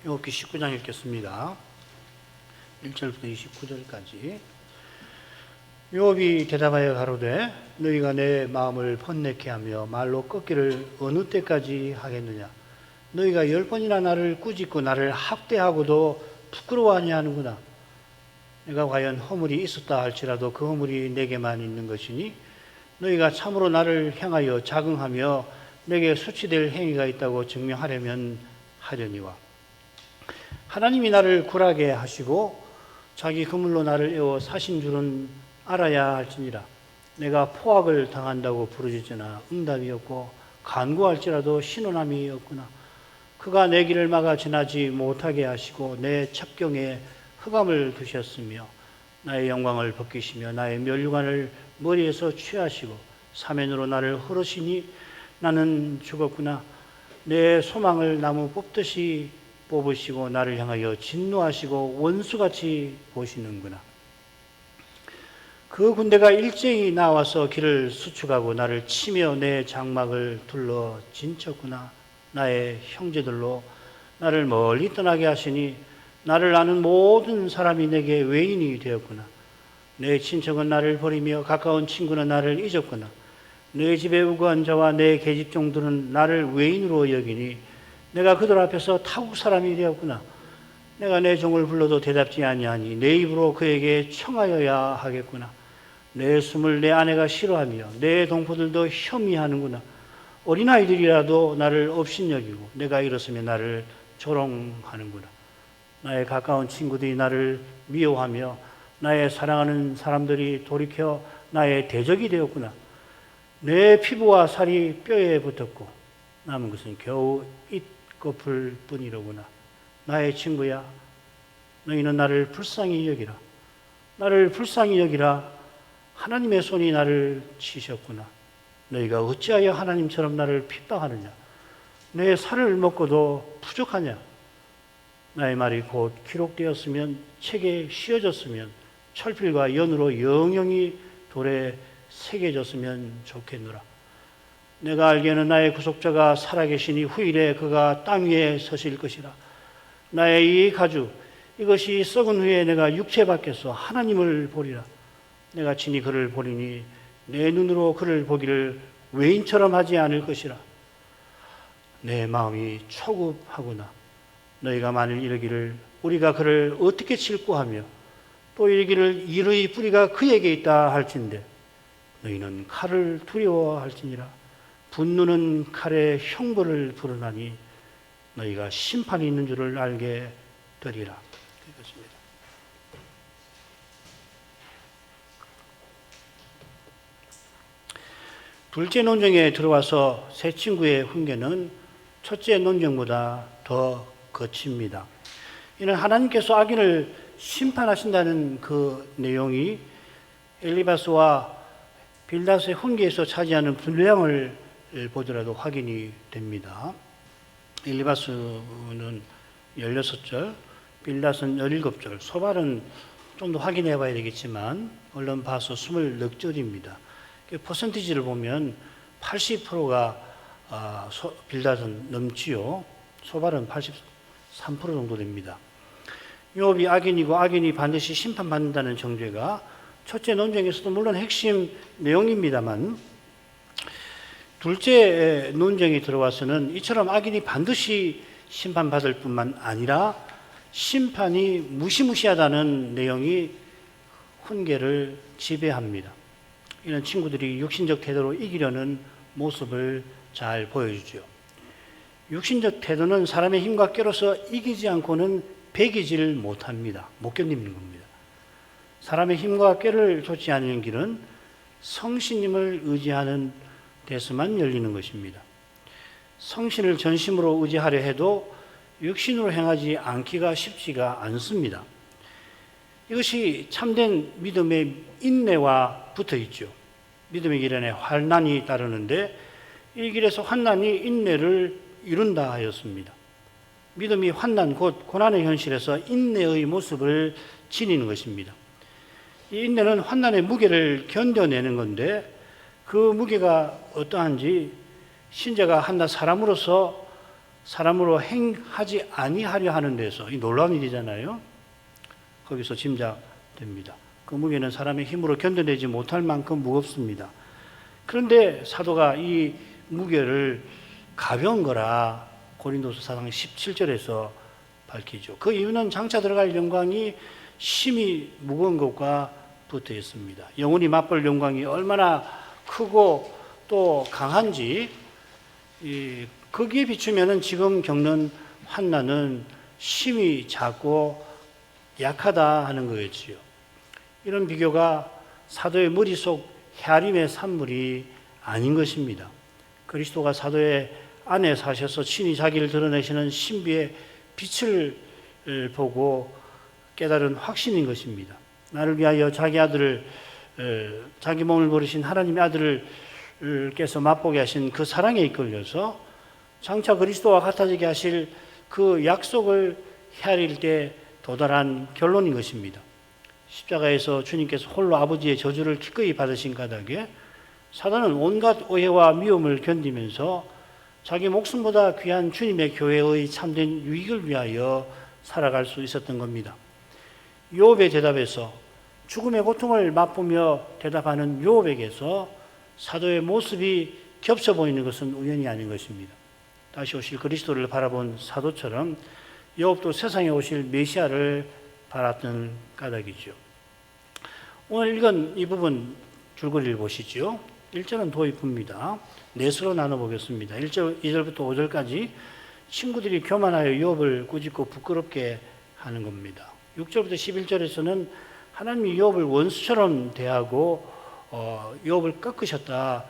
욥기 19장 읽겠습니다. 1절부터 29절까지. 욥이 대답하여 가로되 너희가 내 마음을 번뇌케 하며 말로 꺾기를 어느 때까지 하겠느냐. 너희가 10번이나 나를 꾸짖고 나를 학대하고도 부끄러워하냐 하는구나. 내가 과연 허물이 있었다 할지라도 그 허물이 내게만 있는 것이니 너희가 참으로 나를 향하여 자긍하며 내게 수치될 행위가 있다고 증명하려면 하려니와. 하나님이 나를 굴하게 하시고 자기 그물로 나를 에워 사신 줄은 알아야 할지니라. 내가 포악을 당한다고 부르짖으나 응답이 없고 간구할지라도 신원함이 없구나. 그가 내 길을 막아 지나지 못하게 하시고 내 첩경에 흑암을 두셨으며 나의 영광을 벗기시며 나의 면류관을 머리에서 취하시고 사면으로 나를 흐르시니 나는 죽었구나. 내 소망을 나무 뽑듯이 뽑으시고 나를 향하여 진노하시고 원수같이 보시는구나. 그 군대가 일제히 나와서 길을 수축하고 나를 치며 내 장막을 둘러 진쳤구나. 나의 형제들로 나를 멀리 떠나게 하시니 나를 아는 모든 사람이 내게 외인이 되었구나. 내 친척은 나를 버리며 가까운 친구는 나를 잊었구나. 내 집에 우거한 자와 내 계집종들은 나를 외인으로 여기니 내가 그들 앞에서 타국 사람이 되었구나. 내가 내 종을 불러도 대답지 아니하니 내 입으로 그에게 청하여야 하겠구나. 내 숨을 내 아내가 싫어하며 내 동포들도 혐의하는구나. 어린아이들이라도 나를 업신여기고 내가 일었으면 나를 조롱하는구나. 나의 가까운 친구들이 나를 미워하며 나의 사랑하는 사람들이 돌이켜 나의 대적이 되었구나. 내 피부와 살이 뼈에 붙었고 남은 것은 겨우 it거풀 뿐이로구나. 나의 친구야, 너희는 나를 불쌍히 여기라. 나를 불쌍히 여기라. 하나님의 손이 나를 치셨구나. 너희가 어찌하여 하나님처럼 나를 핍박하느냐. 내 살을 먹고도 부족하냐. 나의 말이 곧 기록되었으면 책에 씌어졌으면 철필과 연으로 영영이 돌에 새겨졌으면 좋겠노라. 내가 알기에는 나의 구속자가 살아계시니 후일에 그가 땅 위에 서실 것이라. 나의 이 가죽 이것이 썩은 후에 내가 육체 밖에서 하나님을 보리라. 내가 친히 그를 보리니 내 눈으로 그를 보기를 외인처럼 하지 않을 것이라. 내 마음이 초급하구나. 너희가 만일 이르기를 우리가 그를 어떻게 칠고 하며 또 이르기를 이의 뿌리가 그에게 있다 할진대 너희는 칼을 두려워할지니라. 분노는 칼에 형벌을 부르나니 너희가 심판이 있는 줄을 알게 되리라. 그렇습니다. 둘째 논쟁에 들어와서 새 친구의 훈계는 첫째 논쟁보다 더 거칩니다. 이는 하나님께서 악인을 심판하신다는 그 내용이 엘리바스와 빌닷의 훈계에서 차지하는 분량을 보더라도 확인이 됩니다. 엘리바스는 16절, 빌닷은 17절, 소발은 좀 더 확인해 봐야 되겠지만 얼른 봐서 24절입니다. 퍼센티지를 보면 80%가 빌닷은 넘지요. 소발은 83% 정도 됩니다. 욥이 악인이고 악인이 반드시 심판받는다는 정죄가 첫째 논쟁에서도 물론 핵심 내용입니다만 둘째 논쟁이 들어와서는 이처럼 악인이 반드시 심판받을 뿐만 아니라 심판이 무시무시하다는 내용이 훈계를 지배합니다. 이런 친구들이 육신적 태도로 이기려는 모습을 잘 보여주죠. 육신적 태도는 사람의 힘과 꾀로서 이기지 않고는 배기질 못합니다. 못 견디는 겁니다. 사람의 힘과 꾀를 좇지 않는 길은 성신님을 의지하는 데서만 열리는 것입니다. 성신을 전심으로 의지하려 해도 육신으로 행하지 않기가 쉽지가 않습니다. 이것이 참된 믿음의 인내와 붙어 있죠. 믿음의 길에 환난이 따르는데 이 길에서 환난이 인내를 이룬다 하였습니다. 믿음이 환난 곧 고난의 현실에서 인내의 모습을 지니는 것입니다. 이 인내는 환난의 무게를 견뎌내는 건데 그 무게가 어떠한지 신자가 한낱 사람으로서 사람으로 행하지 아니하려 하는 데서, 이 놀라운 일이잖아요. 거기서 짐작됩니다. 그 무게는 사람의 힘으로 견뎌내지 못할 만큼 무겁습니다. 그런데 사도가 이 무게를 가벼운 거라 고린도서 4장 17절에서 밝히죠. 그 이유는 장차 들어갈 영광이 심히 무거운 것과 붙어 있습니다. 영원히 맛볼 영광이 얼마나 크고 또 강한지, 거기에 비추면 지금 겪는 환난은 심히 작고 약하다 하는 거겠지요. 이런 비교가 사도의 머릿속 헤아림의 산물이 아닌 것입니다. 그리스도가 사도의 안에 사셔서 친히 자기를 드러내시는 신비의 빛을 보고 깨달은 확신인 것입니다. 나를 위하여 자기 아들을, 자기 몸을 버리신 하나님의 아들을께서 맛보게 하신 그 사랑에 이끌려서 장차 그리스도와 같아지게 하실 그 약속을 헤아릴 때 도달한 결론인 것입니다. 십자가에서 주님께서 홀로 아버지의 저주를 기꺼이 받으신 까닭에 사단은 온갖 오해와 미움을 견디면서 자기 목숨보다 귀한 주님의 교회의 참된 유익을 위하여 살아갈 수 있었던 겁니다. 요업의 대답에서 죽음의 고통을 맛보며 대답하는 요업에게서 사도의 모습이 겹쳐 보이는 것은 우연이 아닌 것입니다. 다시 오실 그리스도를 바라본 사도처럼 요업도 세상에 오실 메시아를 바랐던 까닭이죠. 오늘 읽은 이 부분 줄거리를 보시죠. 1절은 도입부입니다. 넷으로 나눠보겠습니다. 1절, 2절부터 5절까지 친구들이 교만하여 요업을 꾸짖고 부끄럽게 하는 겁니다. 6절부터 11절에서는 하나님이 요업을 원수처럼 대하고 요업을 꺾으셨다,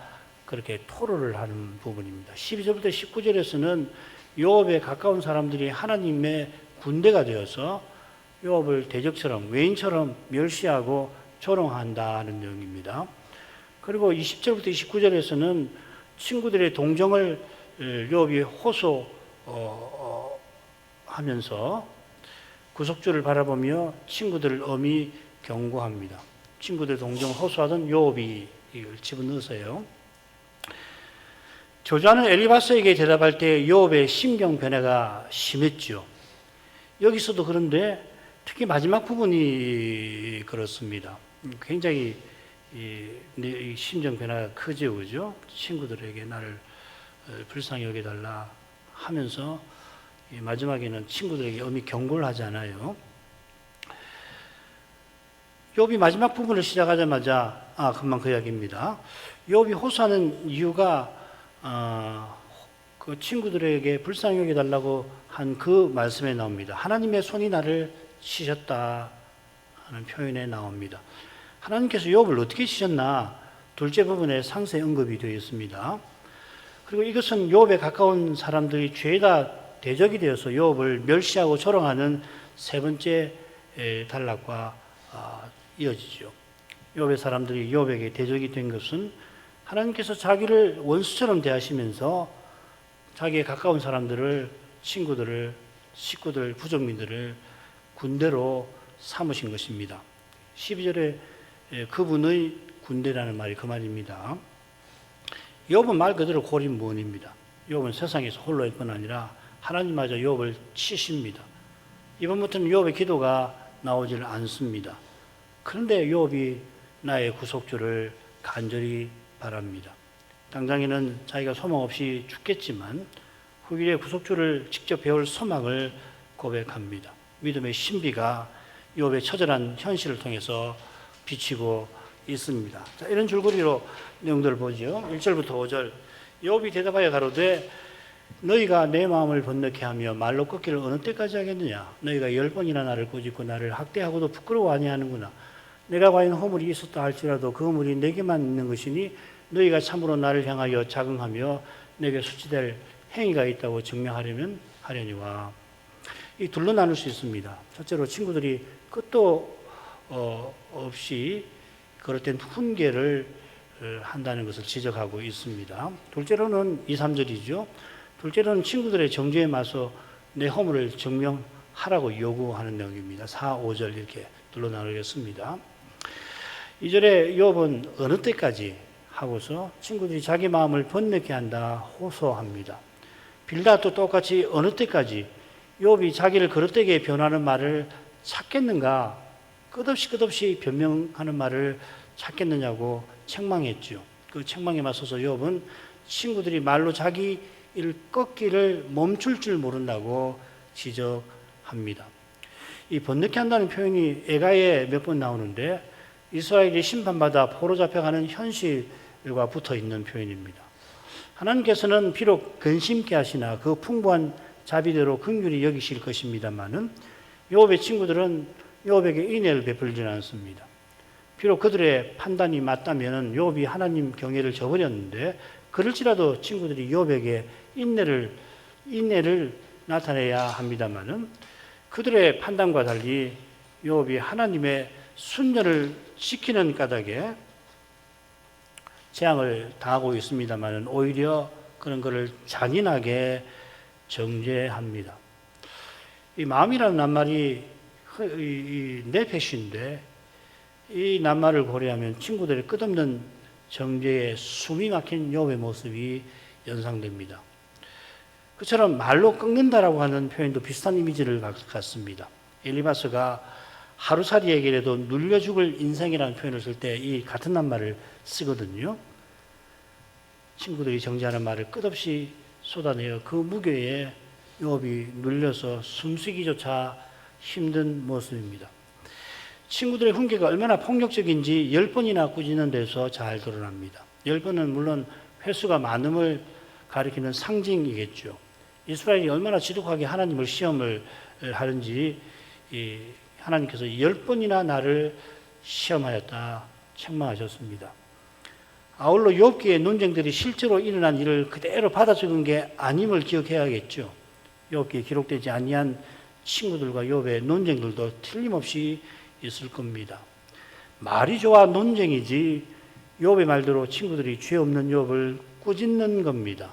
그렇게 토로를 하는 부분입니다. 12절부터 19절에서는 요업에 가까운 사람들이 하나님의 군대가 되어서 요업을 대적처럼, 외인처럼 멸시하고 조롱한다는 내용입니다. 그리고 20절부터 29절에서는 친구들의 동정을 요업이 호소하면서 구속주를 바라보며 친구들을 엄히 경고합니다. 친구들 동정을 호소하던 요업이 이걸 집어넣으세요. 저자는 엘리바스에게 대답할 때 요업의 심경 변화가 심했죠. 여기서도 그런데 특히 마지막 부분이 그렇습니다. 굉장히 이 심정 변화가 크죠, 그죠? 친구들에게 나를 불쌍히 여겨달라 하면서 마지막에는 친구들에게 엄히 경고를 하잖아요. 욥이 마지막 부분을 시작하자마자 금방 그 이야기입니다. 욥이 호소하는 이유가 그 친구들에게 불쌍히 여겨달라고 한 그 말씀에 나옵니다. 하나님의 손이 나를 치셨다 하는 표현에 나옵니다. 하나님께서 욥을 어떻게 치셨나 둘째 부분에 상세 언급이 되어 있습니다. 그리고 이것은 욥에 가까운 사람들이 죄다 대적이 되어서 욥을 멸시하고 조롱하는 세 번째 단락과 이어지죠. 욥의 사람들이 욥에게 대적이 된 것은 하나님께서 자기를 원수처럼 대하시면서 자기에 가까운 사람들을, 친구들을, 식구들, 부족민들을 군대로 삼으신 것입니다. 12절에 그분의 군대라는 말이 그 말입니다. 욥은 말 그대로 고립무원입니다. 욥은 세상에서 홀로일 뿐 아니라 하나님마저 욥을 치십니다. 이번부터는 욥의 기도가 나오질 않습니다. 그런데 욥이 나의 구속주를 간절히 바랍니다. 당장에는 자기가 소망 없이 죽겠지만 후일에 구속주를 직접 배울 소망을 고백합니다. 믿음의 신비가 욥의 처절한 현실을 통해서 비치고 있습니다. 자, 이런 줄거리로 내용들을 보죠. 1절부터 5절. 욥이 대답하여 가로되 너희가 내 마음을 번뇌케 하며 말로 꺾기를 어느 때까지 하겠느냐. 너희가 10번이나 나를 꾸짖고 나를 학대하고도 부끄러워 아니하는구나. 내가 과연 허물이 있었다 할지라도 그 허물이 내게만 있는 것이니 너희가 참으로 나를 향하여 자긍하며 내게 수치될 행위가 있다고 증명하려면 하려니와. 이 둘로 나눌 수 있습니다. 첫째로 친구들이 끝도 없이 그릇된 훈계를 한다는 것을 지적하고 있습니다. 둘째로는 2, 3절이죠. 둘째로는 친구들의 정죄에 맞서 내 허물을 증명하라고 요구하는 내용입니다. 4, 5절 이렇게 둘로 나누겠습니다. 2절에 욥은 어느 때까지 하고서 친구들이 자기 마음을 번뇌케 한다 호소합니다. 빌닷도 똑같이 어느 때까지 욥이 자기를 그릇되게 변하는 말을 찾겠는가? 끝없이 변명하는 말을 찾겠느냐고 책망했죠. 그 책망에 맞서서 욥은 친구들이 말로 자기 일 꺾기를 멈출 줄 모른다고 지적합니다. 이 번뇌케 한다는 표현이 에가에 몇 번 나오는데 이스라엘이 심판받아 포로 잡혀가는 현실과 붙어 있는 표현입니다. 하나님께서는 비록 근심케 하시나 그 풍부한 자비대로 긍휼히 여기실 것입니다마는 욥의 친구들은 욥에게 인애를 베풀지는 않습니다. 비록 그들의 판단이 맞다면 욥이 하나님 경외를 저버렸는데 그럴지라도 친구들이 욥에게 인내를 나타내야 합니다마는 그들의 판단과 달리 욥이 하나님의 순전을 지키는 까닭에 재앙을 당하고 있습니다마는 오히려 그런 것을 잔인하게 정죄합니다. 이 마음이라는 낱말이 네페시인데 이 낱말을 고려하면 친구들의 끝없는 정죄에 숨이 막힌 욥의 모습이 연상됩니다. 그처럼 말로 꺾는다라고 하는 표현도 비슷한 이미지를 갖습니다. 엘리바스가 하루살이에게라도 눌려 죽을 인생이라는 표현을 쓸 때 이 같은 낱말을 쓰거든요. 친구들이 정죄하는 말을 끝없이 쏟아내어 그 무게에 욥이 눌려서 숨쉬기조차 힘든 모습입니다. 친구들의 훈계가 얼마나 폭력적인지 10번이나 꾸짖는 데서 잘 드러납니다. 10번은 물론 횟수가 많음을 가리키는 상징이겠죠. 이스라엘이 얼마나 지독하게 하나님을 시험을 하는지 하나님께서 10번이나 나를 시험하였다 책망하셨습니다. 아울러 욥기의 논쟁들이 실제로 일어난 일을 그대로 받아 적은 게 아님을 기억해야겠죠. 욥기에 기록되지 아니한 친구들과 욥의 논쟁들도 틀림없이 있을 겁니다. 말이 좋아 논쟁이지 욥의 말대로 친구들이 죄 없는 욥을 꾸짖는 겁니다.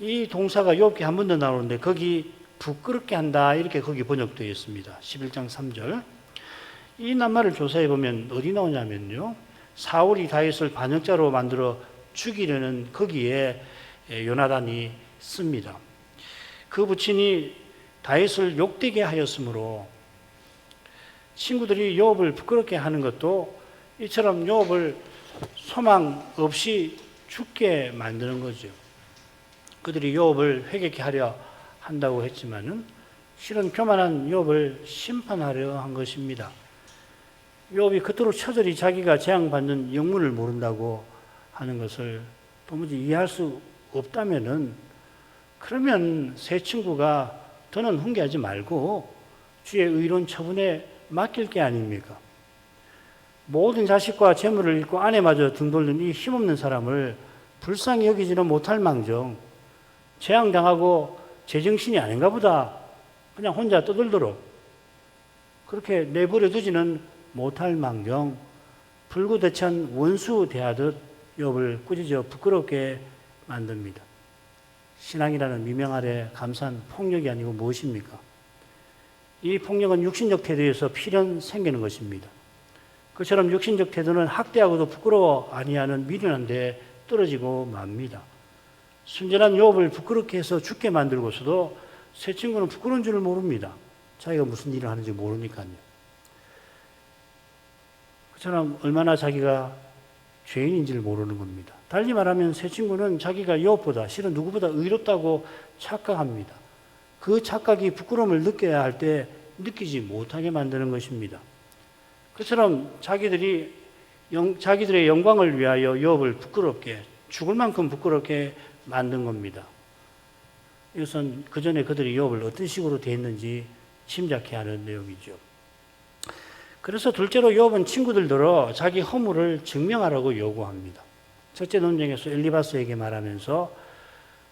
이 동사가 욥기 한 번 더 나오는데 거기 부끄럽게 한다 이렇게 거기 번역되어 있습니다. 11장 3절. 이 낱말을 조사해 보면 어디 나오냐면요. 사울이 다윗을 반역자로 만들어 죽이려는 거기에 요나단이 씁니다. 그 부친이 다윗을 욕되게 하였으므로 친구들이 욥을 부끄럽게 하는 것도 이처럼 욥을 소망 없이 죽게 만드는 거죠. 그들이 욥을 회개케 하려 한다고 했지만은 실은 교만한 욥을 심판하려 한 것입니다. 욥이 그토록 처절히 자기가 재앙받는 영문을 모른다고 하는 것을 도무지 이해할 수 없다면은 그러면 새 친구가 더는 훈계하지 말고 주의 의로운 처분에 맡길 게 아닙니까? 모든 자식과 재물을 잃고 아내마저 등 돌린 이 힘없는 사람을 불쌍히 여기지는 못할 망정 재앙당하고 제정신이 아닌가 보다 그냥 혼자 떠들도록 그렇게 내버려 두지는 못할 망정 불구대천 원수 대하듯 욥을 꾸짖어 부끄럽게 만듭니다. 신앙이라는 미명 아래 감사한 폭력이 아니고 무엇입니까? 이 폭력은 육신적 태도에서 필연 생기는 것입니다. 그처럼 육신적 태도는 학대하고도 부끄러워 아니하는 미련한 데 떨어지고 맙니다. 순전한 욥을 부끄럽게 해서 죽게 만들고서도 새 친구는 부끄러운 줄을 모릅니다. 자기가 무슨 일을 하는지 모르니까요. 그처럼 얼마나 자기가 죄인인지를 모르는 겁니다. 달리 말하면 새 친구는 자기가 욥보다 실은 누구보다 의롭다고 착각합니다. 그 착각이 부끄러움을 느껴야 할 때 느끼지 못하게 만드는 것입니다. 그처럼 자기들의 영광을 위하여 욥을 부끄럽게 죽을 만큼 부끄럽게 만든 겁니다. 이것은 그 전에 그들이 욥을 어떤 식으로 대했는지 짐작케 하는 내용이죠. 그래서 둘째로 욥은 친구들더러 자기 허물을 증명하라고 요구합니다. 첫째 논쟁에서 엘리바스에게 말하면서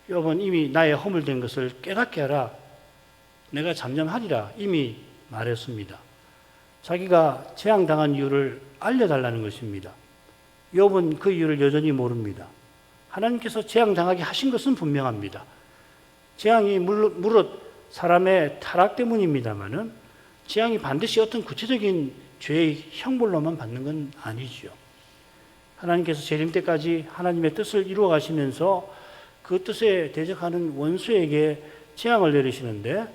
욥은 이미 나의 허물된 것을 깨닫게 하라. 내가 잠잠하리라 이미 말했습니다. 자기가 재앙당한 이유를 알려달라는 것입니다. 욥은 그 이유를 여전히 모릅니다. 하나님께서 재앙당하게 하신 것은 분명합니다. 재앙이 무릇 사람의 타락 때문입니다마는 재앙이 반드시 어떤 구체적인 죄의 형벌로만 받는 건 아니죠. 하나님께서 재림 때까지 하나님의 뜻을 이루어 가시면서 그 그 뜻에 대적하는 원수에게 재앙을 내리시는데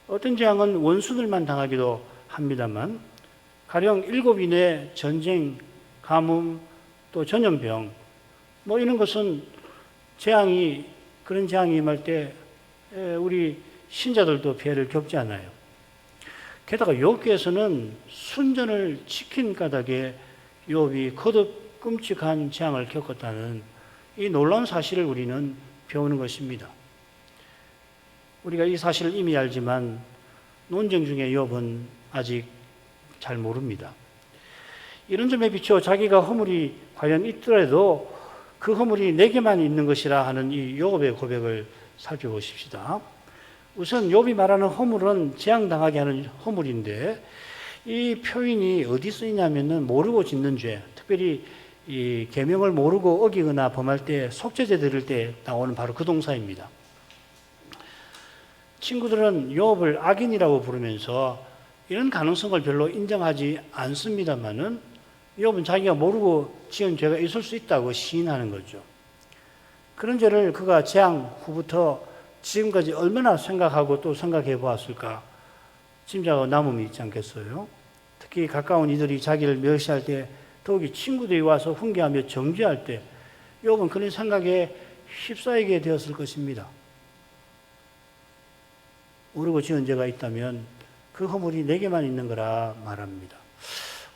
어떤 재앙은 원수들만 당하기도 합니다만 가령 7인의 전쟁, 가뭄, 또 전염병 이런 것은 그런 재앙이 임할 때 우리 신자들도 피해를 겪지 않아요. 게다가 욥기에서는 순전을 지킨 까닭에 욥이 거듭 끔찍한 재앙을 겪었다는 이 놀라운 사실을 우리는 배우는 것입니다. 우리가 이 사실을 이미 알지만 논쟁 중에 욥은 아직 잘 모릅니다. 이런 점에 비추어 자기가 허물이 과연 있더라도 그 허물이 내게만 있는 것이라 하는 이 욥의 고백을 살펴보십시다. 우선 욥이 말하는 허물은 재앙당하게 하는 허물인데 이 표현이 어디 쓰이냐면은 모르고 짓는 죄, 특별히 이 계명을 모르고 어기거나 범할 때 속죄제 드릴 때 나오는 바로 그 동사입니다. 친구들은 욥을 악인이라고 부르면서 이런 가능성을 별로 인정하지 않습니다만은 욥은 자기가 모르고 지은 죄가 있을 수 있다고 시인하는 거죠. 그런 죄를 그가 재앙 후부터 지금까지 얼마나 생각하고 또 생각해 보았을까 짐작하고 남음이 있지 않겠어요? 특히 가까운 이들이 자기를 멸시할 때 더욱이 친구들이 와서 훈계하며 정죄할 때 욥은 그런 생각에 휩싸이게 되었을 것입니다. 모르고 지은 죄가 있다면 그 허물이 내게만 있는 거라 말합니다.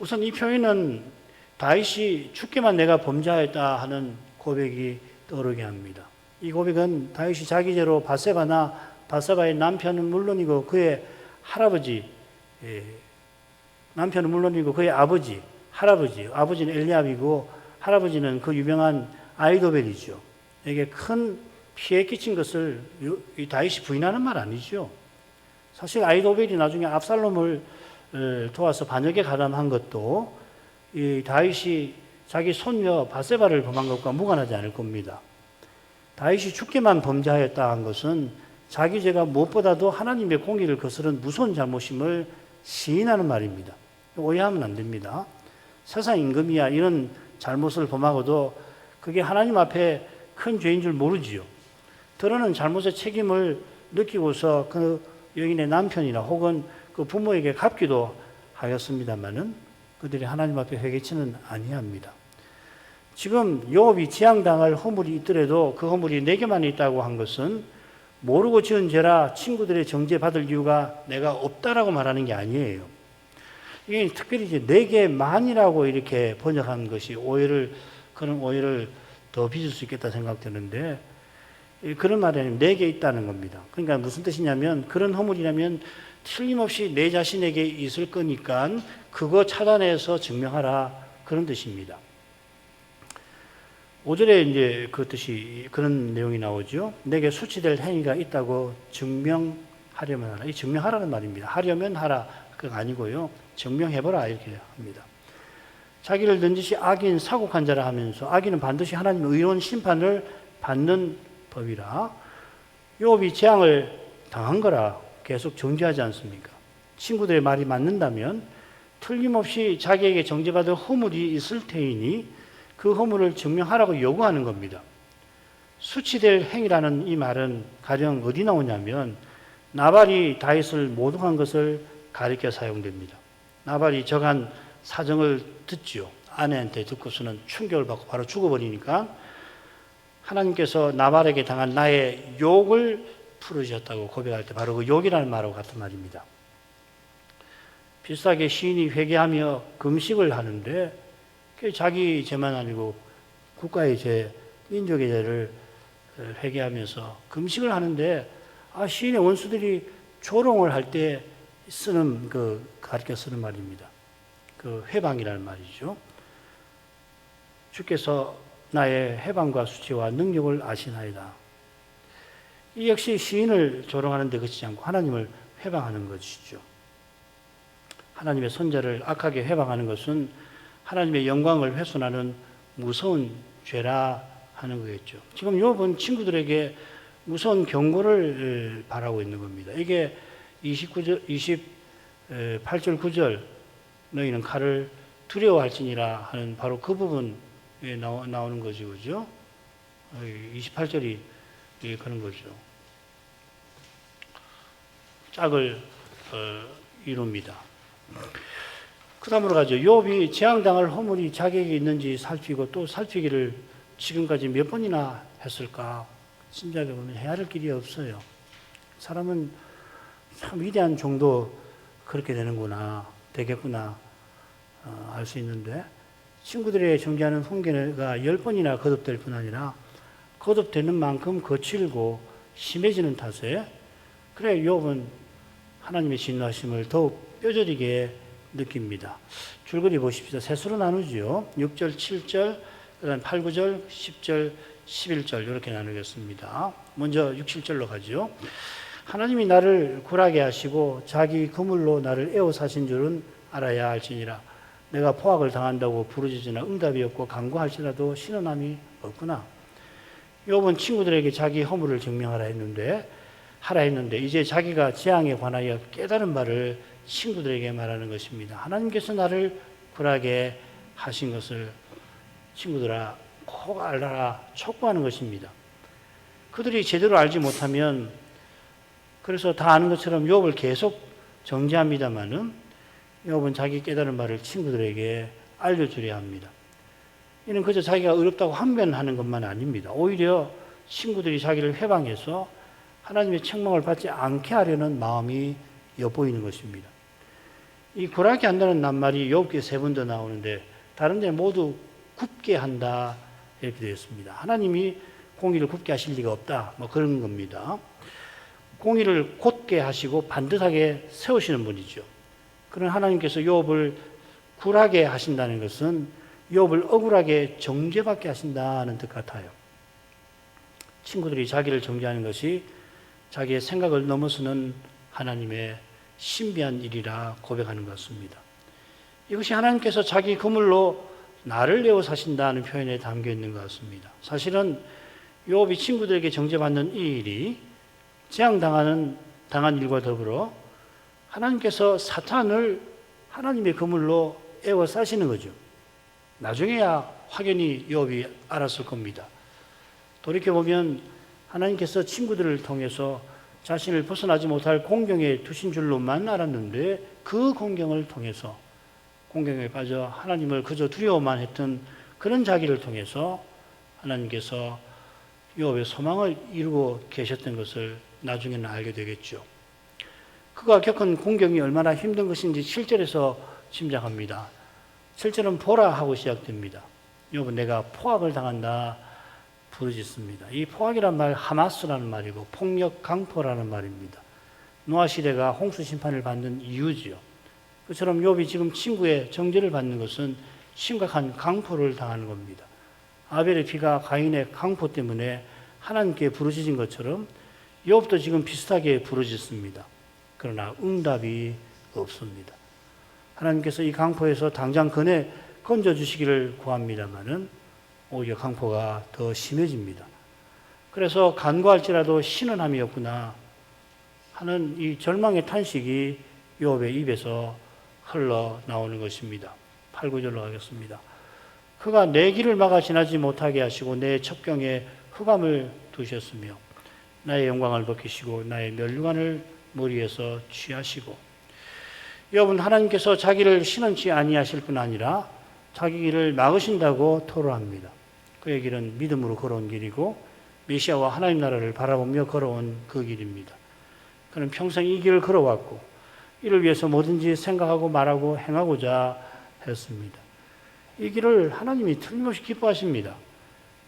우선 이 표현은 다윗이 죽게만 내가 범죄하였다 하는 고백이 떠오르게 합니다. 이 고백은 다윗이 자기 죄로 바세바의 남편은 물론이고 그의 할아버지, 남편은 물론이고 그의 아버지는 엘리압이고 할아버지는 그 유명한 아히도벨이죠. 에게 큰 피해 끼친 것을 이 다윗이 부인하는 말 아니죠. 사실 아히도벨이 나중에 압살롬을 도와서 반역에 가담한 것도 이 다윗이 자기 손녀 바세바를 범한 것과 무관하지 않을 겁니다. 다윗이 죽게만 범죄하였다 한 것은 자기 죄가 무엇보다도 하나님의 공의를 거스른 무서운 잘못임을 시인하는 말입니다. 오해하면 안 됩니다. 세상 임금이야 이런 잘못을 범하고도 그게 하나님 앞에 큰 죄인 줄 모르지요. 더러는 잘못의 책임을 느끼고서 그 여인의 남편이나 혹은 그 부모에게 갚기도 하였습니다마는 그들이 하나님 앞에 회개치는 아니합니다. 지금 욥이 재앙당할 허물이 있더라도 그 허물이 내게만 있다고 한 것은 모르고 지은 죄라 친구들의 정죄받을 이유가 내가 없다라고 말하는 게 아니에요. 이게 특별히 이제 내게만이라고 이렇게 번역한 것이 그런 오해를 더 빚을 수 있겠다 생각되는데 그런 말이 아니면 내게 있다는 겁니다. 그러니까 무슨 뜻이냐면 그런 허물이라면 틀림없이 내 자신에게 있을 거니까 그거 차단해서 증명하라 그런 뜻입니다. 5절에 이제 그 뜻이 그런 내용이 나오죠. 내게 수치될 행위가 있다고 증명하려면 하라. 이 증명하라는 말입니다. 하려면 하라 그거 아니고요. 증명해보라 이렇게 합니다. 자기를 넌지시 악인 사곡한 자라 하면서 악인은 반드시 하나님의 의로운 심판을 받는 법이라. 욥이 재앙을 당한 거라 계속 정죄하지 않습니까? 친구들의 말이 맞는다면 틀림없이 자기에게 정죄받을 허물이 있을 테이니 그 허물을 증명하라고 요구하는 겁니다. 수치될 행위라는 이 말은 가령 어디 나오냐면 나발이 다윗을 모독한 것을 가리켜 사용됩니다. 나발이 저간 사정을 듣죠. 아내한테 듣고서는 충격을 받고 바로 죽어버리니까 하나님께서 나발에게 당한 나의 욕을 풀으셨다고 고백할 때 바로 그 욕이라는 말하고 같은 말입니다. 비슷하게 시인이 회개하며 금식을 하는데 자기 죄만 아니고 국가의 죄, 민족의 죄를 회개하면서 금식을 하는데 시인의 원수들이 조롱을 할 때 쓰는 가르쳐 쓰는 말입니다. 그 회방이라는 말이죠. 주께서 나의 해방과 수치와 능력을 아시나이다. 이 역시 시인을 조롱하는 데 그치지 않고 하나님을 회방하는 것이죠. 하나님의 선자를 악하게 회방하는 것은 하나님의 영광을 훼손하는 무서운 죄라 하는 거겠죠. 지금 욥은 친구들에게 무서운 경고를 바라고 있는 겁니다. 이게 28절 9절 너희는 칼을 두려워할지니라 하는 바로 그 부분에 나오는 거죠. 그죠? 28절이 그런 거죠. 짝을 이룹니다. 그 다음으로 가죠. 욥이 재앙당할 허물이 자기에게 있는지 살피고 또 살피기를 지금까지 몇 번이나 했을까? 진작에 보면 헤아릴 길이 없어요. 사람은 참 위대한 정도 그렇게 되겠구나 알 수 있는데 친구들의 정죄하는 훈계가 10번이나 거듭될 뿐 아니라 거듭되는 만큼 거칠고 심해지는 탓에 그래 욥은 하나님의 진노하심을 더욱 뼈저리게 느낍니다. 줄거리 보십시다. 셋으로 나누죠. 6절, 7절, 그다음 8, 9절, 10절, 11절 이렇게 나누겠습니다. 먼저 6, 7절로 가죠. 하나님이 나를 굴하게 하시고 자기 그물로 나를 에워 사신 줄은 알아야 할지니라. 내가 포악을 당한다고 부르짖으나 응답이 없고 간구할지라도 신원함이 없구나. 욥은 친구들에게 자기 허물을 증명하라 했는데 이제 자기가 재앙에 관하여 깨달은 바를 친구들에게 말하는 것입니다. 하나님께서 나를 굴하게 하신 것을 친구들아 꼭 알아라 촉구하는 것입니다. 그들이 제대로 알지 못하면 그래서 다 아는 것처럼 욥을 계속 정죄합니다마는 욥은 자기 깨달은 바를 친구들에게 알려주려 합니다. 이는 그저 자기가 어렵다고 항변하는 것만 아닙니다. 오히려 친구들이 자기를 회방해서 하나님의 책망을 받지 않게 하려는 마음이 엿보이는 것입니다. 이 굴하게 한다는 낱말이 욥기에 3번 더 나오는데 다른 데 모두 굽게 한다 이렇게 되어 있습니다. 하나님이 공의를 굽게 하실 리가 없다 그런 겁니다. 공의를 곧게 하시고 반듯하게 세우시는 분이죠. 그런 하나님께서 욥을 굴하게 하신다는 것은 욥을 억울하게 정죄받게 하신다는 뜻 같아요. 친구들이 자기를 정죄하는 것이 자기의 생각을 넘어서는 하나님의 신비한 일이라 고백하는 것 같습니다. 이것이 하나님께서 자기 그물로 나를 내어 사신다는 표현에 담겨 있는 것 같습니다. 사실은 욥이 친구들에게 정죄받는 이 일이 재앙당한 일과 더불어 하나님께서 사탄을 하나님의 그물로 에워 싸시는 거죠. 나중에야 확연히 욥이 알았을 겁니다. 돌이켜보면 하나님께서 친구들을 통해서 자신을 벗어나지 못할 공경에 두신 줄로만 알았는데 그 공경을 통해서 공경에 빠져 하나님을 그저 두려워만 했던 그런 자기를 통해서 하나님께서 욥의 소망을 이루고 계셨던 것을 나중에는 알게 되겠죠. 그가 겪은 공경이 얼마나 힘든 것인지 7절에서 짐작합니다. 7절은 보라 하고 시작됩니다. 욥은 내가 포악을 당한다 부르짖습니다. 이 포악이란 말 하마스라는 말이고 폭력 강포라는 말입니다. 노아 시대가 홍수 심판을 받는 이유지요. 그처럼 욥이 지금 친구의 정죄를 받는 것은 심각한 강포를 당하는 겁니다. 아벨의 피가 가인의 강포 때문에 하나님께 부르짖은 것처럼 욥도 지금 비슷하게 부르짖습니다. 그러나 응답이 없습니다. 하나님께서 이 강포에서 당장 건져주시기를 구합니다마는 오히려 강포가 더 심해집니다. 그래서 간구할지라도 신원함이 없구나 하는 이 절망의 탄식이 욥의 입에서 흘러나오는 것입니다. 8, 9절로 가겠습니다. 그가 내 길을 막아 지나지 못하게 하시고 내 첩경에 흑암을 두셨으며 나의 영광을 벗기시고 나의 면류관을 머리에서 취하시고 욥은 하나님께서 자기를 신원치 아니하실 뿐 아니라 자기 길을 막으신다고 토로합니다. 그의 길은 믿음으로 걸어온 길이고 메시아와 하나님 나라를 바라보며 걸어온 그 길입니다. 그는 평생 이 길을 걸어왔고 이를 위해서 뭐든지 생각하고 말하고 행하고자 했습니다. 이 길을 하나님이 틀림없이 기뻐하십니다.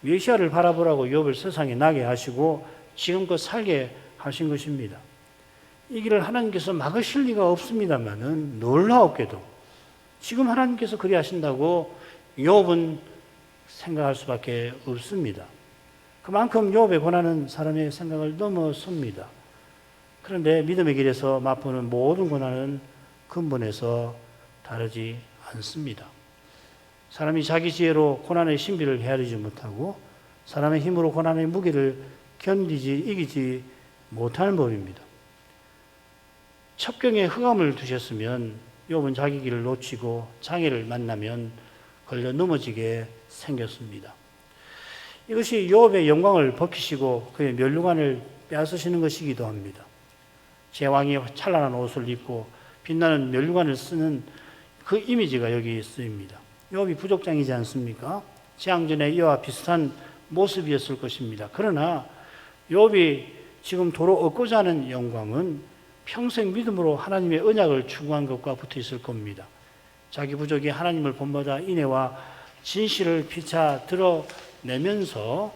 메시아를 바라보라고 욥을 세상에 나게 하시고 지금껏 살게 하신 것입니다. 이 길을 하나님께서 막으실 리가 없습니다만은 놀라웠게도 지금 하나님께서 그리 하신다고 욥은 생각할 수밖에 없습니다. 그만큼 욥의 고난은 사람의 생각을 넘어섭니다. 그런데 믿음의 길에서 맛보는 모든 고난은 근본에서 다르지 않습니다. 사람이 자기 지혜로 고난의 신비를 헤아리지 못하고 사람의 힘으로 고난의 무게를 이기지 못하는 법입니다. 첩경에 흑암을 두셨으면 욥은 자기 길을 놓치고 장애를 만나면 걸려 넘어지게 생겼습니다. 이것이 욥의 영광을 벗기시고 그의 면류관을 빼앗으시는 것이기도 합니다. 제왕이 찬란한 옷을 입고 빛나는 면류관을 쓰는 그 이미지가 여기 쓰입니다. 욥이 부족장이지 않습니까? 재앙전에 이와 비슷한 모습이었을 것입니다. 그러나 욥이 지금 도로 얻고자 하는 영광은 평생 믿음으로 하나님의 언약을 추구한 것과 붙어 있을 겁니다. 자기 부족이 하나님을 본받아 인애와 진실을 피차 드러내면서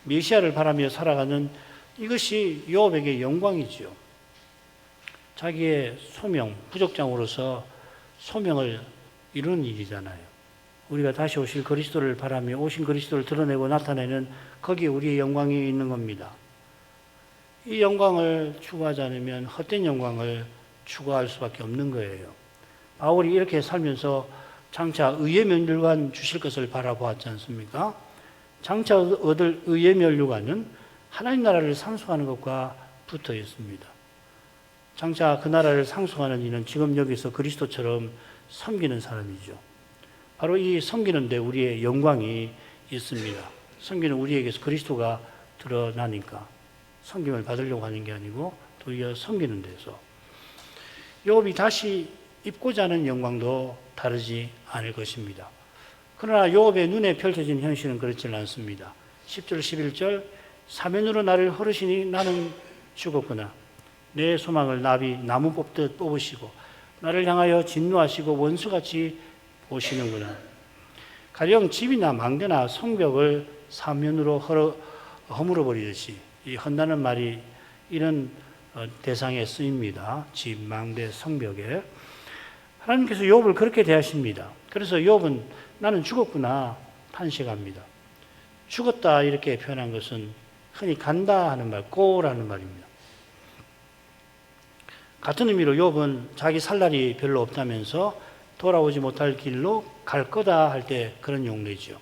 메시아를 바라며 살아가는 이것이 욥에게 영광이지요. 자기의 소명, 부족장으로서 소명을 이루는 일이잖아요. 우리가 다시 오실 그리스도를 바라며 오신 그리스도를 드러내고 나타내는 거기에 우리의 영광이 있는 겁니다. 이 영광을 추구하지 않으면 헛된 영광을 추구할 수밖에 없는 거예요. 바울이 이렇게 살면서 장차 의의 면류관 주실 것을 바라보았지 않습니까? 장차 얻을 의의 면류관은 하나님 나라를 상속하는 것과 붙어 있습니다. 장차 그 나라를 상속하는 이는 지금 여기서 그리스도처럼 섬기는 사람이죠. 바로 이 섬기는 데 우리의 영광이 있습니다. 섬기는 우리에게서 그리스도가 드러나니까 섬김을 받으려고 하는 게 아니고 도리어 섬기는 데서 욥이 다시 입고자 하는 영광도 다르지 않을 것입니다. 그러나 욥의 눈에 펼쳐진 현실은 그렇지는 않습니다. 10절 11절 사면으로 나를 허르시니 나는 죽었구나. 내 소망을 나무 뽑듯 뽑으시고 나를 향하여 진노하시고 원수같이 보시는구나. 가령 집이나 망대나 성벽을 사면으로 허물어 버리듯이 이 헌다는 말이 이런 대상에 쓰입니다. 집, 망대, 성벽에. 하나님께서 욥을 그렇게 대하십니다. 그래서 욥은 나는 죽었구나 탄식합니다. 죽었다 이렇게 표현한 것은 흔히 간다 하는 말, 고라는 말입니다. 같은 의미로 욥은 자기 살 날이 별로 없다면서 돌아오지 못할 길로 갈 거다 할 때 그런 용례죠.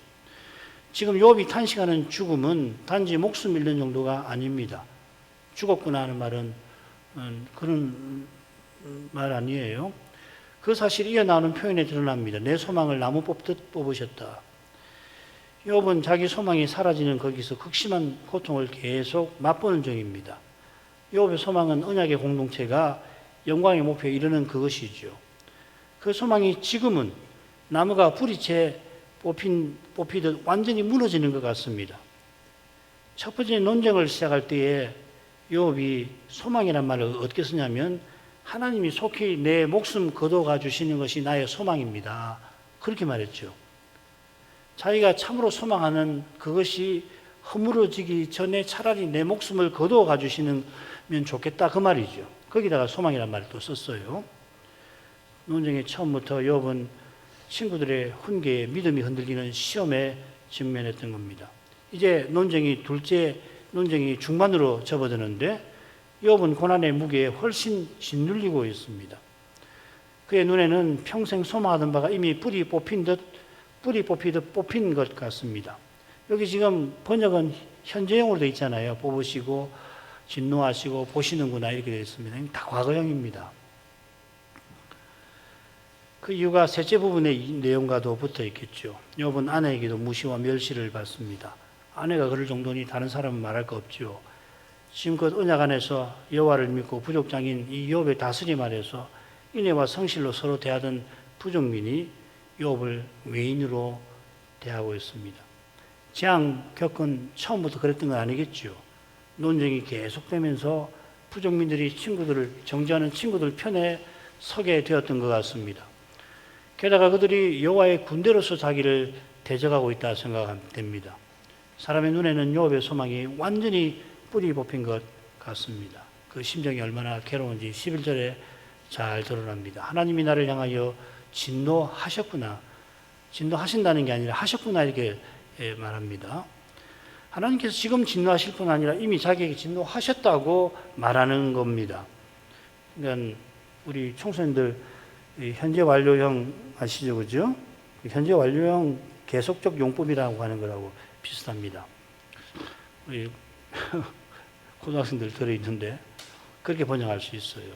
지금 욥이 탄식하는 죽음은 단지 목숨 잃는 정도가 아닙니다. 죽었구나 하는 말은 그런 말 아니에요. 그 사실이 이어나오는 표현에 드러납니다. 내 소망을 나무 뽑듯 뽑으셨다. 욥은 자기 소망이 사라지는 거기서 극심한 고통을 계속 맛보는 중입니다. 욥의 소망은 언약의 공동체가 영광의 목표에 이르는 그것이죠. 그 소망이 지금은 나무가 뿌리채 뽑히듯 완전히 무너지는 것 같습니다. 첫 번째 논쟁을 시작할 때에 욥이 소망이란 말을 어떻게 쓰냐면 하나님이 속히 내 목숨 거둬가 주시는 것이 나의 소망입니다. 그렇게 말했죠. 자기가 참으로 소망하는 그것이 허물어지기 전에 차라리 내 목숨을 거둬가 주시면 좋겠다 그 말이죠. 거기다가 소망이란 말을 또 썼어요. 논쟁의 처음부터 욥은 친구들의 훈계에 믿음이 흔들리는 시험에 직면했던 겁니다. 이제 둘째 논쟁이 중반으로 접어드는데 욥은 고난의 무게에 훨씬 짓눌리고 있습니다. 그의 눈에는 평생 소망하던 바가 이미 뿌리 뽑히듯 뽑힌 것 같습니다. 여기 지금 번역은 현재형으로 되어 있잖아요. 뽑으시고 진노하시고 보시는구나 이렇게 되어 있습니다. 다 과거형입니다. 그 이유가 셋째 부분의 내용과도 붙어 있겠죠. 욥은 아내에게도 무시와 멸시를 받습니다. 아내가 그럴 정도니 다른 사람은 말할 거 없죠. 지금껏 언약 안에서 여호와를 믿고 부족장인 이 욥의 다스림 아래서 인애와 성실로 서로 대하던 부족민이 욥을 외인으로 대하고 있습니다. 재앙 겪은 처음부터 그랬던 건 아니겠죠. 논쟁이 계속되면서 부족민들이 정죄하는 친구들 편에 서게 되었던 것 같습니다. 게다가 그들이 여호와의 군대로서 자기를 대적하고 있다 생각됩니다. 사람의 눈에는 욥의 소망이 완전히 뿌리 뽑힌 것 같습니다. 그 심정이 얼마나 괴로운지 11절에 잘 드러납니다. 하나님이 나를 향하여 진노하셨구나. 진노하신다는 게 아니라 하셨구나 이렇게 말합니다. 하나님께서 지금 진노하실 뿐 아니라 이미 자기에게 진노하셨다고 말하는 겁니다. 그러니까 우리 청소년들 현재 완료형 아시죠? 그죠? 현재 완료형 계속적 용법이라고 하는 거라고 비슷합니다. 우리 고등학생들 들어있는데 그렇게 번역할 수 있어요.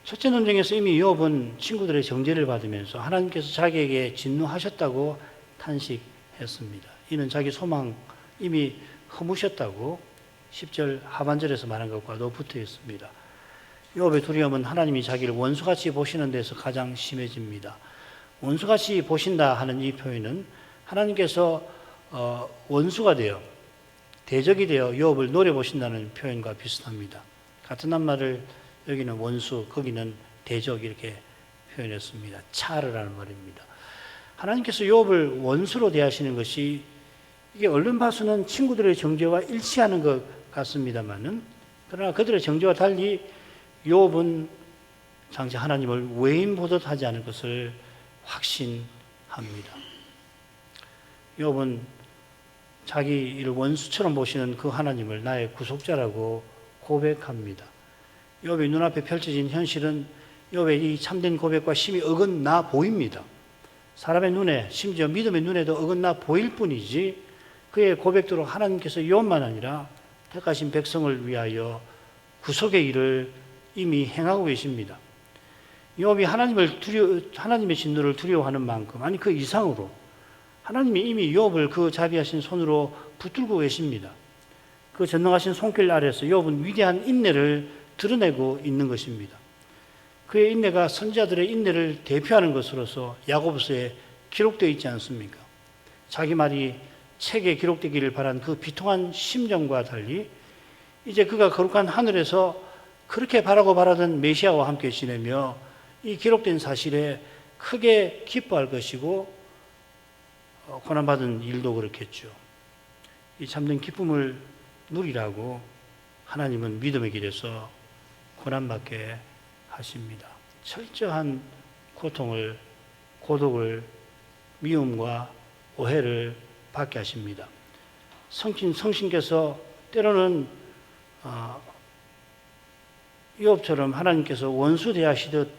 첫째 논쟁에서 이미 욥은 친구들의 정죄를 받으면서 하나님께서 자기에게 진노하셨다고 탄식했습니다. 이는 자기 소망 이미 허무셨다고 10절 하반절에서 말한 것과도 붙어 있습니다. 욥의 두려움은 하나님이 자기를 원수같이 보시는 데서 가장 심해집니다. 원수같이 보신다 하는 이 표현은 하나님께서 원수가 되어 대적이 되어 욥을 노려보신다는 표현과 비슷합니다. 같은 한말을 여기는 원수, 거기는 대적 이렇게 표현했습니다. 차르라는 말입니다. 하나님께서 욥을 원수로 대하시는 것이 이게 얼른 봐서는 친구들의 정죄와 일치하는 것 같습니다만은 그러나 그들의 정죄와 달리 욥은 장차 하나님을 외인 보듯 하지 않을 것을 확신합니다. 욥은 자기를 원수처럼 보시는 그 하나님을 나의 구속자라고 고백합니다. 욥의 눈앞에 펼쳐진 현실은 욥의 이 참된 고백과 심히 어긋나 보입니다. 사람의 눈에 심지어 믿음의 눈에도 어긋나 보일 뿐이지 그의 고백대로 하나님께서 욥만 아니라 택하신 백성을 위하여 구속의 일을 이미 행하고 계십니다. 욥이 하나님의 진노를 두려워하는 만큼 아니 그 이상으로 하나님이 이미 욥을 그 자비하신 손으로 붙들고 계십니다. 그 전능하신 손길 아래서 욥은 위대한 인내를 드러내고 있는 것입니다. 그의 인내가 선지자들의 인내를 대표하는 것으로서 야고보서에 기록되어 있지 않습니까? 자기 말이 책에 기록되기를 바란 그 비통한 심정과 달리 이제 그가 거룩한 하늘에서 그렇게 바라던 메시아와 함께 지내며 이 기록된 사실에 크게 기뻐할 것이고 고난받은 일도 그렇겠죠. 이 참된 기쁨을 누리라고 하나님은 믿음의 길에서 고난받게 하십니다. 철저한 고통을, 고독을, 미움과 오해를 받게 하십니다. 성신께서 때로는 욥처럼 하나님께서 원수 대하시듯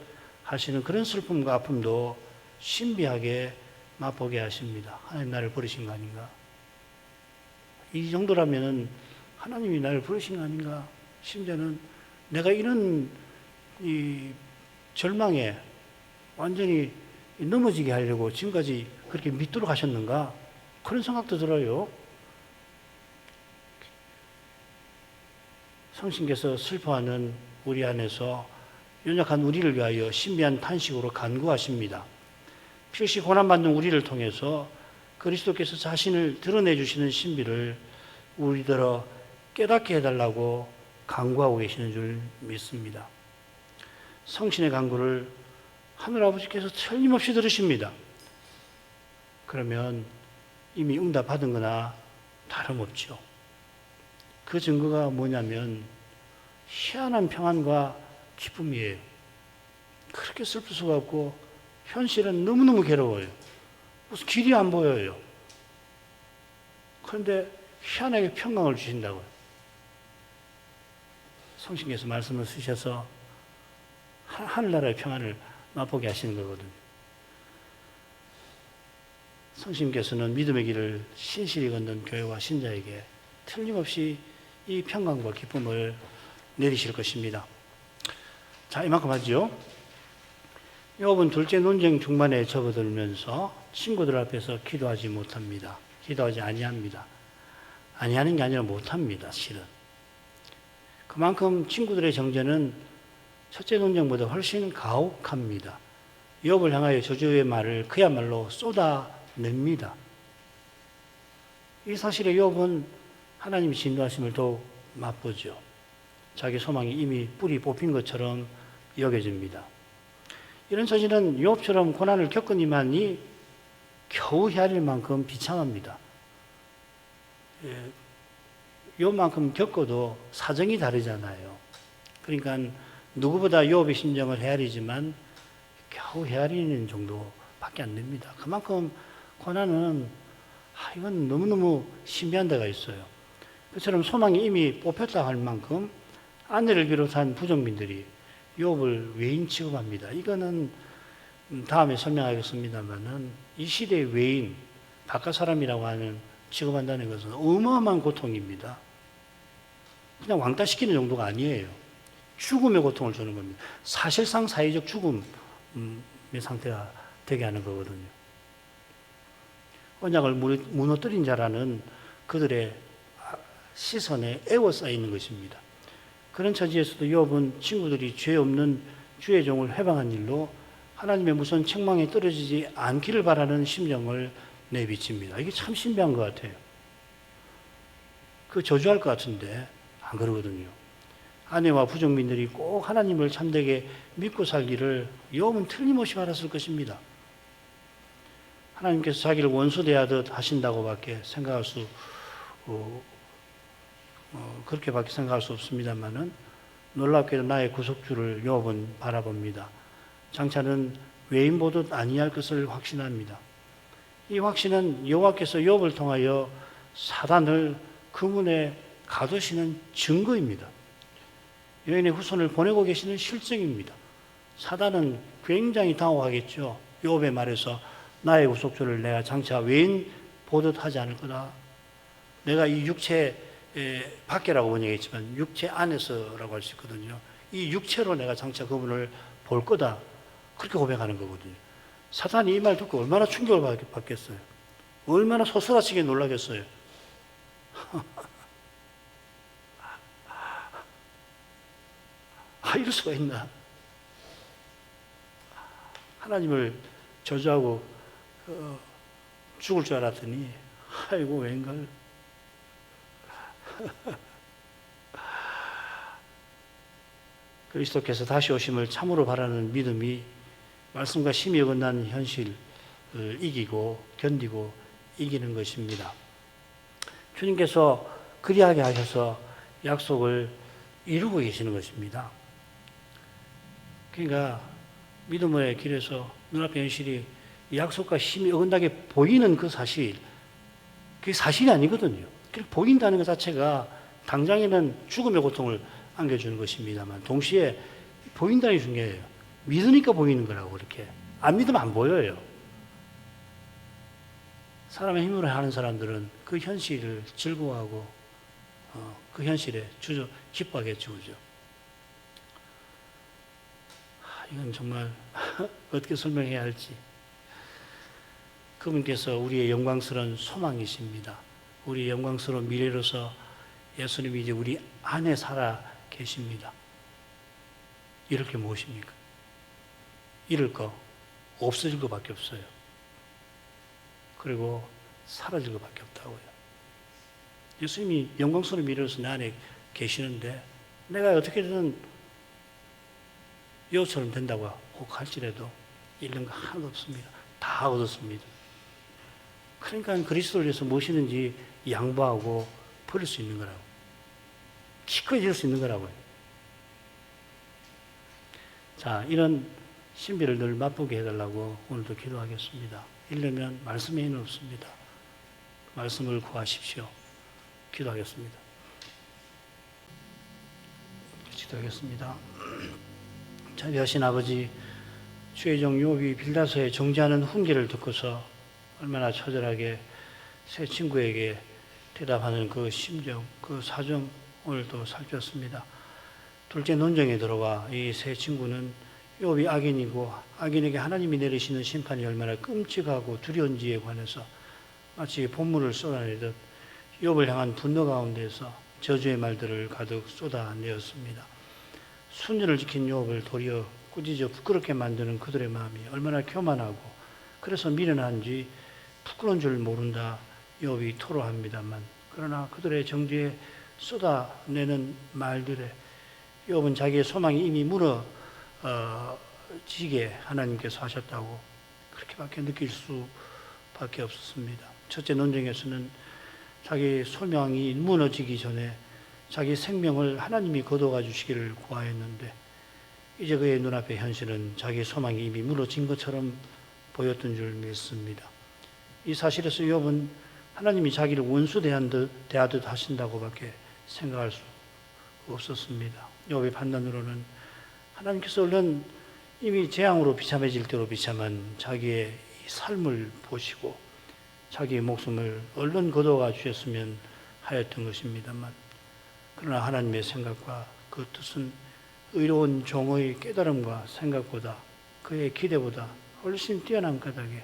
하시는 그런 슬픔과 아픔도 신비하게 맛보게 하십니다. 하나님 나를 버리신 거 아닌가? 이 정도라면 하나님이 나를 버리신 거 아닌가? 심지어는 내가 이런 이 절망에 완전히 넘어지게 하려고 지금까지 그렇게 믿도록 하셨는가? 그런 생각도 들어요. 성신께서 슬퍼하는 우리 안에서 연약한 우리를 위하여 신비한 탄식으로 간구하십니다. 필시 고난받는 우리를 통해서 그리스도께서 자신을 드러내 주시는 신비를 우리들어 깨닫게 해달라고 간구하고 계시는 줄 믿습니다. 성신의 간구를 하늘아버지께서 틀림없이 들으십니다. 그러면 이미 응답받은 거나 다름없죠. 그 증거가 뭐냐면 희한한 평안과 기쁨이에요. 그렇게 슬플 수가 없고 현실은 너무너무 괴로워요. 무슨 길이 안 보여요. 그런데 희한하게 평강을 주신다고요. 성신께서 말씀을 쓰셔서 하늘나라의 평안을 맛보게 하시는 거거든요. 성신께서는 믿음의 길을 신실히 걷는 교회와 신자에게 틀림없이 이 평강과 기쁨을 내리실 것입니다. 자, 이만큼 하죠. 욥은 둘째 논쟁 중반에 접어들면서 친구들 앞에서 기도하지 못합니다. 기도하지 아니합니다. 아니하는 게 아니라 못합니다. 실은. 그만큼 친구들의 정죄는 첫째 논쟁보다 훨씬 가혹합니다. 욥을 향하여 저주의 말을 그야말로 쏟아냅니다. 이 사실에 욥은 하나님이 진노하심을 더욱 맛보죠. 자기 소망이 이미 뿌리 뽑힌 것처럼 여겨집니다. 이런 처지는 욥처럼 고난을 겪으니만이 겨우 헤아릴 만큼 비참합니다. 욥만큼 겪어도 사정이 다르잖아요. 그러니까 누구보다 욥의 심정을 헤아리지만 겨우 헤아리는 정도밖에 안 됩니다. 그만큼 고난은 이건 너무너무 신비한 데가 있어요. 그처럼 소망이 이미 뽑혔다 할 만큼 아내를 비롯한 부정민들이 욥을 외인 취급합니다. 이거는 다음에 설명하겠습니다만은 이 시대의 외인, 바깥 사람이라고 하는 취급한다는 것은 어마어마한 고통입니다. 그냥 왕따시키는 정도가 아니에요. 죽음의 고통을 주는 겁니다. 사실상 사회적 죽음의 상태가 되게 하는 거거든요. 언약을 무너뜨린 자라는 그들의 시선에 애워싸여 있는 것입니다. 그런 처지에서도 욥은 친구들이 죄 없는 주의 종을 해방한 일로 하나님의 무서운 책망에 떨어지지 않기를 바라는 심정을 내비칩니다. 이게 참 신비한 것 같아요. 그 저주할 것 같은데 안 그러거든요. 아내와 부족민들이 꼭 하나님을 참되게 믿고 살기를 욥은 틀림없이 바랐을 것입니다. 하나님께서 자기를 원수 대하듯 하신다고밖에 생각할 수 그렇게밖에 생각할 수 없습니다만은 놀랍게도 나의 구속주를 욥은 바라봅니다. 장차는 외인 보듯 아니할 것을 확신합니다. 이 확신은 여호와께서 욥을 통하여 사단을 그문에 가두시는 증거입니다. 여인의 후손을 보내고 계시는 실증입니다. 사단은 굉장히 당혹하겠죠. 욥의 말에서 나의 구속주를 내가 장차 외인 보듯 하지 않을 거다. 내가 이 육체 밖에라고 번역했지만 육체 안에서라고 할 수 있거든요. 이 육체로 내가 장차 그분을 볼 거다. 그렇게 고백하는 거거든요. 사단이 이 말 듣고 얼마나 충격을 받겠어요. 얼마나 소스라치게 놀라겠어요. 이럴 수가 있나. 하나님을 저주하고 죽을 줄 알았더니 아이고 웬걸. 그리스도께서 다시 오심을 참으로 바라는 믿음이 말씀과 심히 어긋난 현실을 이기고 견디고 이기는 것입니다. 주님께서 그리하게 하셔서 약속을 이루고 계시는 것입니다. 그러니까 믿음의 길에서 눈앞의 현실이 약속과 심히 어긋나게 보이는 그 사실, 그게 사실이 아니거든요. 그렇게 보인다는 것 자체가 당장에는 죽음의 고통을 안겨주는 것입니다만 동시에 보인다는 게 중요해요. 믿으니까 보이는 거라고. 그렇게 안 믿으면 안 보여요. 사람의 힘으로 하는 사람들은 그 현실을 즐거워하고 그 현실에 주저 기뻐하겠죠. 그죠? 이건 정말 어떻게 설명해야 할지. 그분께서 우리의 영광스러운 소망이십니다. 우리의 영광스러운 미래로서 예수님이 이제 우리 안에 살아 계십니다. 이럴 게 무엇입니까? 잃을 거, 없어질 것밖에 없어요. 그리고 사라질 것밖에 없다고요. 예수님이 영광스러운 미래로서 내 안에 계시는데 내가 어떻게든 여우처럼 된다고 혹 할지라도 잃는 거 하나도 없습니다. 다 얻었습니다. 그러니까 그리스도를 위해서 무엇이든지 양보하고 버릴 수 있는 거라고. 기꺼이 수 있는 거라고요. 자, 이런 신비를 늘 맛보게 해달라고 오늘도 기도하겠습니다. 이러려면 말씀에 힘은 없습니다. 말씀을 구하십시오. 기도하겠습니다. 기도하겠습니다. 자비하신 아버지, 주의 종 욥이 빌다소에 정죄하는 훈계를 듣고서 얼마나 처절하게 새 친구에게 대답하는 그 심정, 그 사정 오늘도 살폈습니다. 둘째 논쟁에 들어와 이 새 친구는 욥이 악인이고 악인에게 하나님이 내리시는 심판이 얼마나 끔찍하고 두려운지에 관해서 마치 본문을 쏟아내듯 욥을 향한 분노 가운데서 저주의 말들을 가득 쏟아내었습니다. 순전을 지킨 욥을 도리어 꾸짖어 부끄럽게 만드는 그들의 마음이 얼마나 교만하고 그래서 미련한지 부끄러운 줄 모른다 욥이 토로합니다만, 그러나 그들의 정죄에 쏟아내는 말들에 욥은 자기의 소망이 이미 무너지게 하나님께서 하셨다고 그렇게밖에 느낄 수밖에 없었습니다. 첫째 논쟁에서는 자기 소망이 무너지기 전에 자기 생명을 하나님이 거둬가 주시기를 구하였는데 이제 그의 눈앞의 현실은 자기 소망이 이미 무너진 것처럼 보였던 줄 믿습니다. 이 사실에서 욥은 하나님이 자기를 원수 대하듯 하신다고밖에 생각할 수 없었습니다. 욥의 판단으로는 하나님께서 얼른 이미 재앙으로 비참해질 대로 비참한 자기의 삶을 보시고 자기의 목숨을 얼른 거둬가 주셨으면 하였던 것입니다만, 그러나 하나님의 생각과 그 뜻은 의로운 종의 깨달음과 생각보다 그의 기대보다 훨씬 뛰어난 까닭에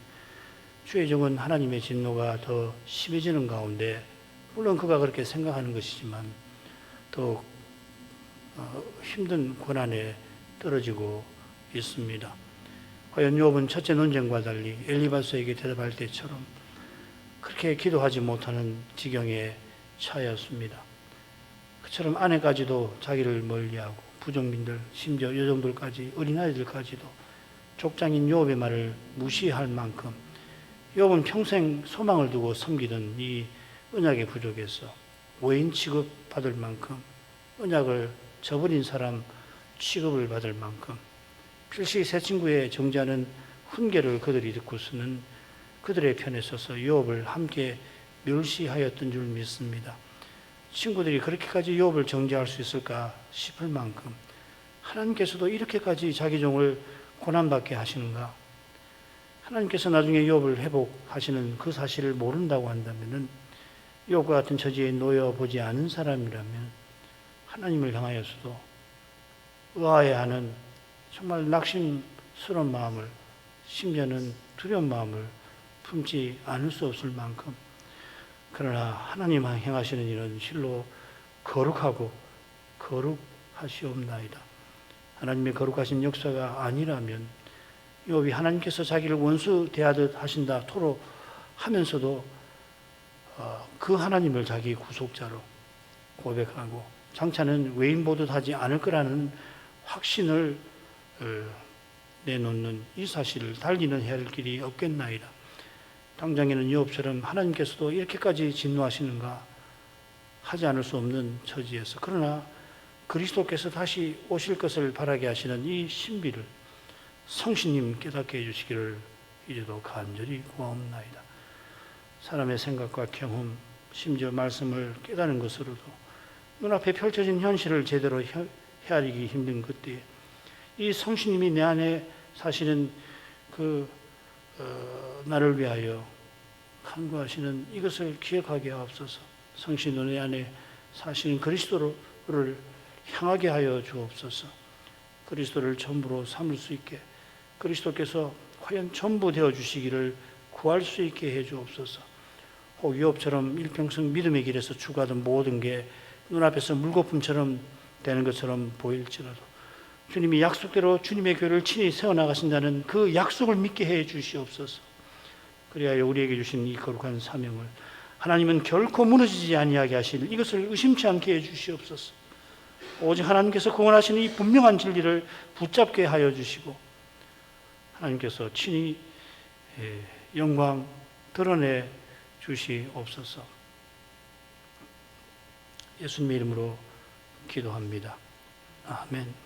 주의 종은 하나님의 진노가 더 심해지는 가운데, 물론 그가 그렇게 생각하는 것이지만 더욱 힘든 고난에 떨어지고 있습니다. 과연 욥은 첫째 논쟁과 달리 엘리바스에게 대답할 때처럼 그렇게 기도하지 못하는 지경에 처하였습니다. 그처럼 아내까지도 자기를 멀리하고 부정민들, 심지어 여종들까지, 어린아이들까지도 족장인 욥의 말을 무시할 만큼 욥은 평생 소망을 두고 섬기던 이 언약의 부족에서 외인 취급받을 만큼, 언약을 저버린 사람 취급을 받을 만큼, 필시 세 친구의 정죄하는 훈계를 그들이 듣고서는 그들의 편에 서서 욥을 함께 멸시하였던 줄 믿습니다. 친구들이 그렇게까지 욥을 정죄할 수 있을까 싶을 만큼 하나님께서도 이렇게까지 자기 종을 고난받게 하시는가? 하나님께서 나중에 욥을 회복하시는 그 사실을 모른다고 한다면, 욥과 같은 처지에 놓여보지 않은 사람이라면 하나님을 향하여서도 의아해하는 정말 낙심스러운 마음을, 심지어는 두려운 마음을 품지 않을 수 없을 만큼, 그러나 하나님 행하시는 일은 실로 거룩하고 거룩하시옵나이다. 하나님의 거룩하신 역사가 아니라면 욥이 하나님께서 자기를 원수 대하듯 하신다 토로하면서도 그 하나님을 자기 구속자로 고백하고 장차는 외인 보듯 하지 않을 거라는 확신을 내놓는 이 사실을 달리는 해야 할 길이 없겠나이다. 당장에는 욥처럼 하나님께서도 이렇게까지 진노하시는가 하지 않을 수 없는 처지에서, 그러나 그리스도께서 다시 오실 것을 바라게 하시는 이 신비를 성신님 깨닫게 해주시기를 이제도 간절히 구하옵나이다. 사람의 생각과 경험, 심지어 말씀을 깨닫는 것으로도 눈앞에 펼쳐진 현실을 제대로 헤아리기 힘든 그때에 이 성신님이 내 안에 사시는 나를 위하여 간구하시는 이것을 기억하게 하옵소서. 성신도 내 안에 사시는 그리스도를 향하게 하여 주옵소서. 그리스도를 전부로 삼을 수 있게, 그리스도께서 과연 전부 되어 주시기를 구할 수 있게 해 주옵소서. 혹 욥처럼 일평생 믿음의 길에서 추구하던 모든 게 눈앞에서 물거품처럼 되는 것처럼 보일지라도 주님이 약속대로 주님의 교회를 친히 세워나가신다는 그 약속을 믿게 해 주시옵소서. 그리하여 우리에게 주신 이 거룩한 사명을 하나님은 결코 무너지지 아니하게 하실 이것을 의심치 않게 해 주시옵소서. 오직 하나님께서 공언하시는 이 분명한 진리를 붙잡게 하여 주시고 하나님께서 친히 영광 드러내 주시옵소서. 예수님의 이름으로 기도합니다. 아멘.